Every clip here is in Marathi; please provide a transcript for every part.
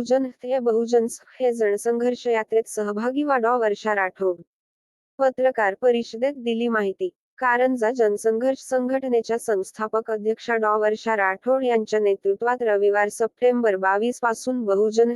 बहुजन हे जनसंघर्ष यात्रेत सहभागी व्हा. वर्षा राठोड पत्रकार परिषदेत दिली माहिती. कारंजा जनसंघर्ष संघटनेच्या संस्थापक अध्यक्षा वर्षा राठोड यांच्या नेतृत्वात रविवार सप्टेंबर 22 पासून बहुजन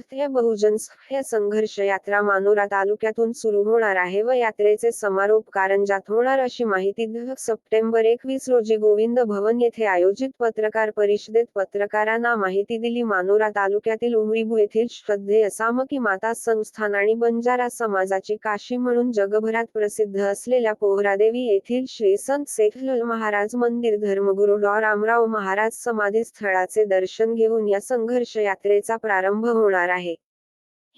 हे संघर्ष यात्रा मानोरा तालुक्यातून सुरू होणार आहे व यात्रेचे समारोप कारंजात होणार अशी माहिती सप्टेंबर 21 रोजी गोविंद भवन येथे आयोजित पत्रकार परिषदेत पत्रकारांना माहिती दिली. मानोरा तालुक्यातील उमरीबु येथील श्रद्धेय सामकी माता संस्थान आणि बंजारा समाजाची काशी म्हणून जगभरात प्रसिद्ध असलेल्या पोहरादेवी येथील श्री संत सेखलाल महाराज मंदिर धर्मगुरू रामराव महाराज समाधी स्थळाचे दर्शन घेऊन या संघर्ष यात्रेचा प्रारंभ होणार आहे.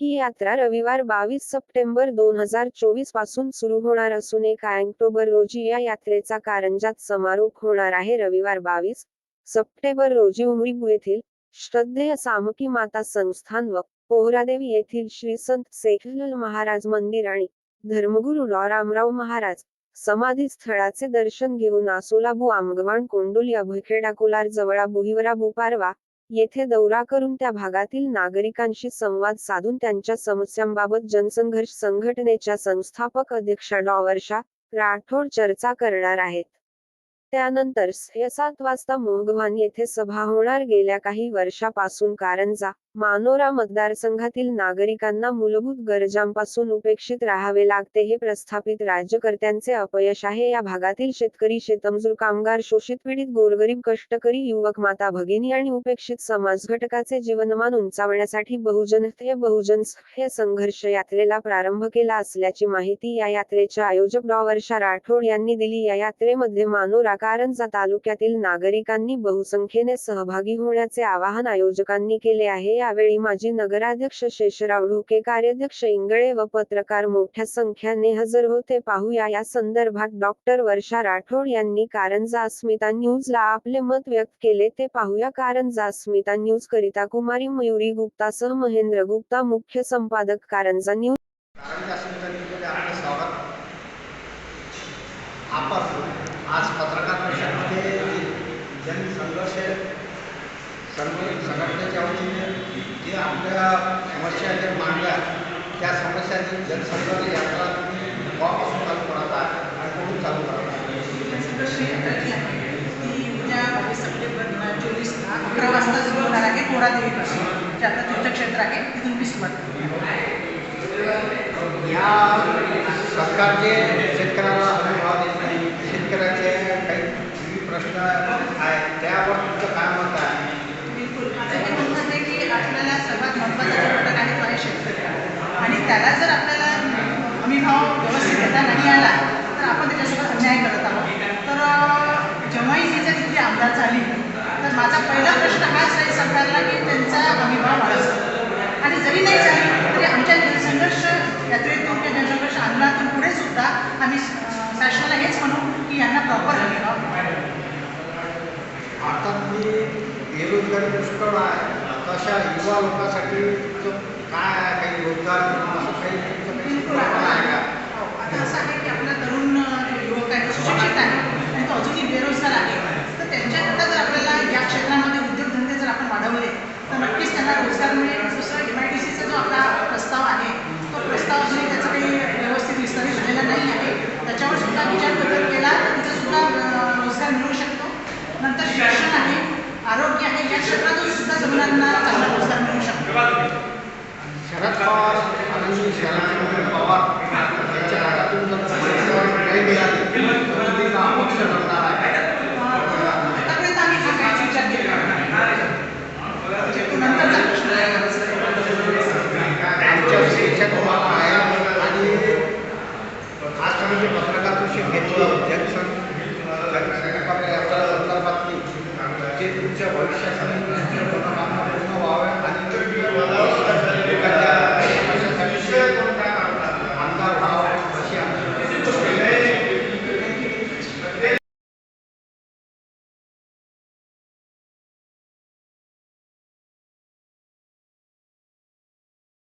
ही यात्रा रविवार 22 सप्टेंबर 2024 पासून सुरू होणार असून 1 ऑक्टोबर रोजी या यात्रेचा कारंजात समारोप होणार आहे. रविवार 22 सप्टेंबर रोजी उमरीबु येथील श्रद्धेय सामकी माता संस्थान व पोहरादेवी येथील श्री संत सेखलाल महाराज मंदिर आणि धर्मगुरू रामराव महाराज समाधी स्थळाचे दर्शन घेऊन आसोलाबु आमगवाण कोंडोली अभयखेडा कोलार जवळा बुहिवरा बुपारवा येथे दौरा करून त्या भागातील नागरिकांशी संवाद साधून त्यांच्या समस्यांबाबत जनसंघर्ष संघटनेच्या संस्थापक अध्यक्षा वर्षा राठोड चर्चा करणार आहेत. त्यानंतर 7 वाजता मोहगव्हाण येथे सभा होणार. गेल्या काही वर्षापासून कारंजा मानोरा मतदारसंघातील नागरिकांना मूलभूत गरजांपासून उपेक्षित राहावे लागते. हे प्रस्थापित राज्यकर्त्यांचे अपयश आहे. या भागातील शेतकरी, शेतमजूर, कामगार, शोषित, पीडित, गोरगरीब, कष्टकरी, युवक, माता भगिनी आणि उपेक्षित समाज घटकाचे जीवनमान उंचावण्यासाठी बहुजन हे संघर्ष यात्रेला प्रारंभ केला असल्याची माहिती या यात्रेच्या आयोजक वर्षा राठोड यांनी दिली. या यात्रेमध्ये मानोरा कारंजा तालुक्यातील नागरिकांनी बहुसंख्येने सहभागी होण्याचे आवाहन आयोजकांनी केले आहे. यावेळी माजी नगराध्यक्ष शेषराव ढोके, कार्याध्यक्ष इंगळे व पत्रकार मोठ्या संख्येने हजर होते. पाहूया या संदर्भात वर्षा राठोड यांनी कारंजा अस्मिता न्यूजला आपले मत व्यक्त केले. ते पाहूया. कारंजा अस्मिता न्यूज करिता कुमारी मयुरी गुप्ता सह महेंद्र गुप्ता, मुख्य संपादक कारंजा न्यूज. आज पत्रकार परिषदेमध्ये जनसंघर्ष संघटनेच्या वतीने जे आपल्या समस्या ज्या मांडल्या त्या समस्यांची जनसंघर्ष यात्रा तुम्ही गावापासून चालू करता आणि कुठून चालू करता? जनसंघर्ष यात्रा जी आहे ती उद्या 22 सप्टेंबर 2024 11 वाजता सुरू होणार आहे. पोहरादेवीपासून जे आपलं तीर्थक्षेत्र आहे तिथून सुरुवात या सरकारचे शेतकऱ्याला हमी भाव देत नाही, शेतकऱ्याचे काही प्रश्न आहेत, त्यावर तुमचं काय मत आहे? बिलकुल. माझं हे म्हणणं आहे की आपल्याला सर्वात महत्त्वाचा जो घटक आहे तो आहे शेतकरी आणि त्याला जर आपल्याला हमी भाव व्यवस्थित देता नाही आला तर आपण त्याच्यासोबत अन्याय करत आहोत. तर जेव्हाही मी जर इथे आमदार झाली तर माझा पहिला प्रश्न हाच आहे सरकारला की त्यांचा हमी भाव वाढवतो आणि जरी नाही झाली तरी आमच्या जनसंघर्ष यात्रेतून किंवा जनसंघर्ष आंदोलनातून पुढे सुद्धा आम्ही शासनाला हेच म्हणू की यांना प्रॉपर हमी भाव मिळावा. आता तुम्ही बेरोजगारी पुष्कळ आहे, तशा युवा लोकांसाठी काय काही रोजगार असं काही आहे का? आता असं आहे की आपला तरुण युवक आहे, सुशिक्षित आहे आणि तो अजूनही बेरोजगार आहे. तर त्यांच्याकरता जर आपल्याला या क्षेत्रामध्ये उद्योगधंदे जर आपण वाढवले तर नक्कीच त्यांना रोजगार मिळेल. दुसरं MIDCचा जो आपला प्रस्ताव आहे तो प्रस्ताव अजूनही त्याचा काही व्यवस्थित विस्तारित झालेला नाही आहे. त्याच्यावर सुद्धा विचारबदल केला तर तिथं सुद्धा रोजगार मिळू शकतो. नंतर शिक्षण आहे, आरोग्य आहे, या क्षेत्रातून सुद्धा तरुणांना चांगला रोजगार मिळू शकतो. शरद पवार आणि